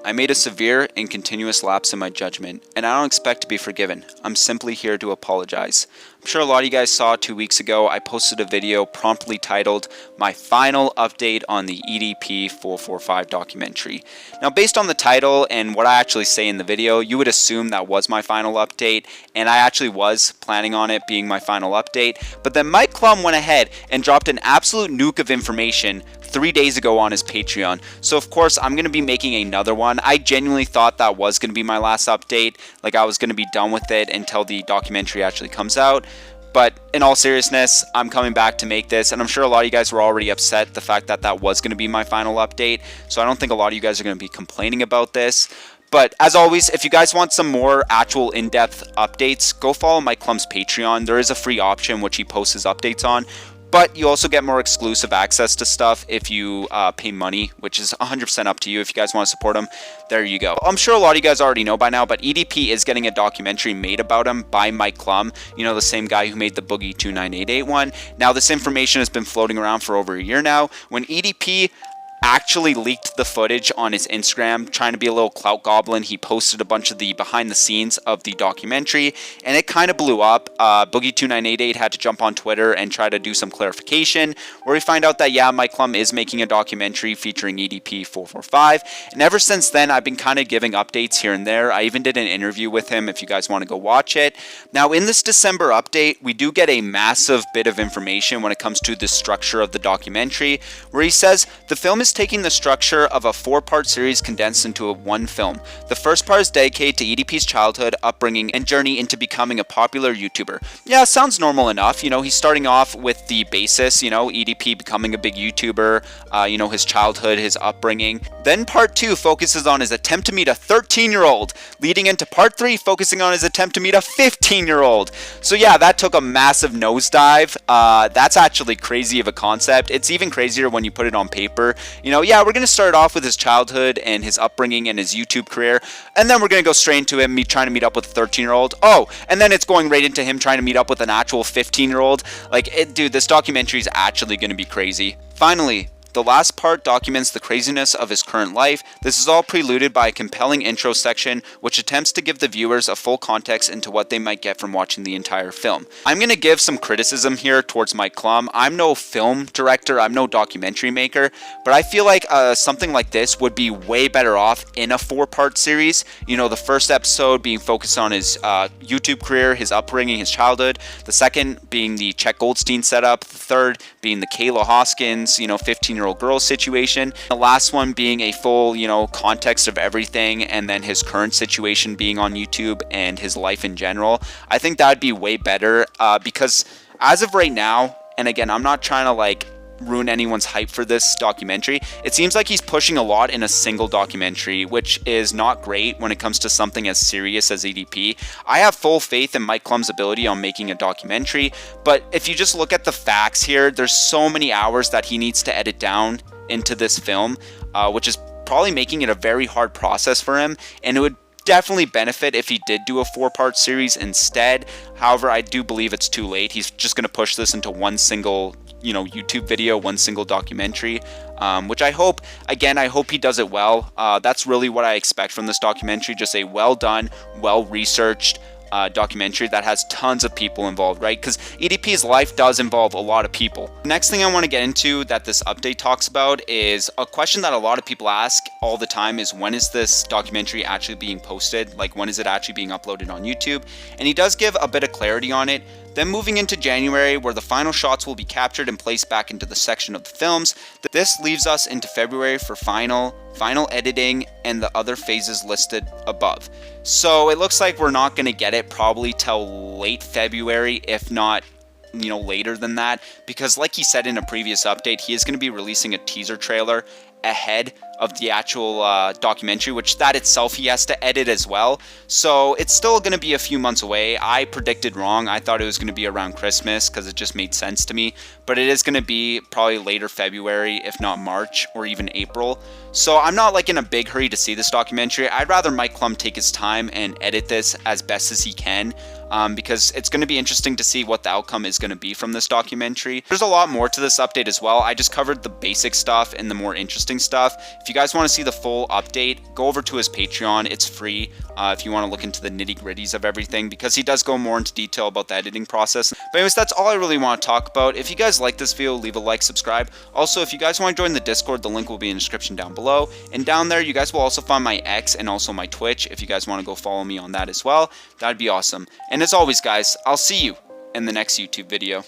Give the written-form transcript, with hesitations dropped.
I made a severe and continuous lapse in my judgment, and I don't expect to be forgiven. I'm simply here to apologize. I'm sure a lot of you guys saw 2 weeks ago, I posted a video promptly titled, My Final Update on the Edp445 documentary. Now, based on the title and what I actually say in the video, you would assume that was my final update, and I actually was planning on it being my final update, but then Mike Klum went ahead and dropped an absolute nuke of information 3 days ago on his Patreon. So of course I'm going to be making another one. I genuinely thought that was going to be my last update. Like I was going to be done with it until the documentary actually comes out. But in all seriousness, I'm coming back to make this, and I'm sure a lot of you guys were already upset the fact that that was going to be my final update. So I don't think a lot of you guys are going to be complaining about this. But as always, if you guys want some more actual in-depth updates, go follow Mike Klum's Patreon. There is a free option which he posts his updates on. But you also get more exclusive access to stuff if you pay money, which is 100% up to you. If you guys want to support him, there you go. I'm sure a lot of you guys already know by now, but EDP is getting a documentary made about him by Mike Klum. You know, the same guy who made the Boogie 29881 one. Now, this information has been floating around for over a year now. When EDP actually leaked the footage on his Instagram, trying to be a little clout goblin, he posted a bunch of the behind the scenes of the documentary, and it kind of blew up. Boogie 2988 had to jump on Twitter and try to do some clarification, where we find out that yeah, Mike Klum is making a documentary featuring EDP445, and ever since then I've been kind of giving updates here and there. I even did an interview with him if you guys want to go watch it. Now in this December update, we do get a massive bit of information when it comes to the structure of the documentary, where he says the film is taking the structure of a 4-part series condensed into one film. The first part is dedicated to EDP's childhood, upbringing, and journey into becoming a popular YouTuber. Yeah, sounds normal enough. You know, he's starting off with the basis, you know, EDP becoming a big YouTuber, you know, his childhood, his upbringing. Then part 2 focuses on his attempt to meet a 13-year-old, leading into part 3 focusing on his attempt to meet a 15-year-old. So yeah, that took a massive nosedive. That's actually crazy of a concept. It's even crazier when you put it on paper. You know, yeah, we're going to start off with his childhood and his upbringing and his YouTube career, and then we're going to go straight into him trying to meet up with a 13-year-old. Oh, and then it's going right into him trying to meet up with an actual 15-year-old. Like, dude, this documentary is actually going to be crazy. Finally, the last part documents the craziness of his current life. This is all preluded by a compelling intro section, which attempts to give the viewers a full context into what they might get from watching the entire film. I'm going to give some criticism here towards Mike Klum. I'm no film director, I'm no documentary maker, but I feel like something like this would be way better off in a 4-part series. You know, the first episode being focused on his YouTube career, his upbringing, his childhood. The second being the Chet Goldstein setup. The third being the Kayla Hoskins, you know, 15-year-old girl situation. The last one being a full, you know, context of everything, and then his current situation being on YouTube and his life in general. I think that would be way better because as of right now, and again, I'm not trying to like ruin anyone's hype for this documentary, it seems like he's pushing a lot in a single documentary, which is not great when it comes to something as serious as EDP. I have full faith in Mike Klum's ability on making a documentary, but if you just look at the facts here, there's so many hours that he needs to edit down into this film, which is probably making it a very hard process for him, and it would definitely benefit if he did do a 4-part series instead. However, I do believe it's too late. He's just going to push this into one single, you know, YouTube video, one single documentary, which I hope, again, I hope he does it well. That's really what I expect from this documentary, just a well done, well researched documentary that has tons of people involved, right? Because EDP's life does involve a lot of people. Next thing I want to get into that this update talks about is a question that a lot of people ask all the time is, when is this documentary actually being posted? Like, when is it actually being uploaded on YouTube? And he does give a bit of clarity on it. Then moving into January, where the final shots will be captured and placed back into the section of the films. This leaves us into February for final editing and the other phases listed above. So it looks like we're not going to get it probably till late February, if not, you know, later than that, because like he said in a previous update, he is going to be releasing a teaser trailer ahead of the actual documentary, which that itself he has to edit as well. So it's still going to be a few months away. I predicted wrong. I thought it was going to be around Christmas because it just made sense to me. But it is going to be probably later February, if not March or even April. So I'm not like in a big hurry to see this documentary. I'd rather Mike Klum take his time and edit this as best as he can. Because it's going to be interesting to see what the outcome is going to be from this documentary. There's a lot more to this update as well. I just covered the basic stuff and the more interesting stuff. If If you guys want to see the full update, go over to his Patreon. It's free if you want to look into the nitty-gritties of everything, because he does go more into detail about the editing process. But anyways, that's all I really want to talk about. If you guys like this video, leave a like, subscribe. Also, if you guys want to join the Discord, the link will be in the description down below. And down there, you guys will also find my X and also my Twitch. If you guys want to go follow me on that as well, that'd be awesome. And as always, guys, I'll see you in the next YouTube video.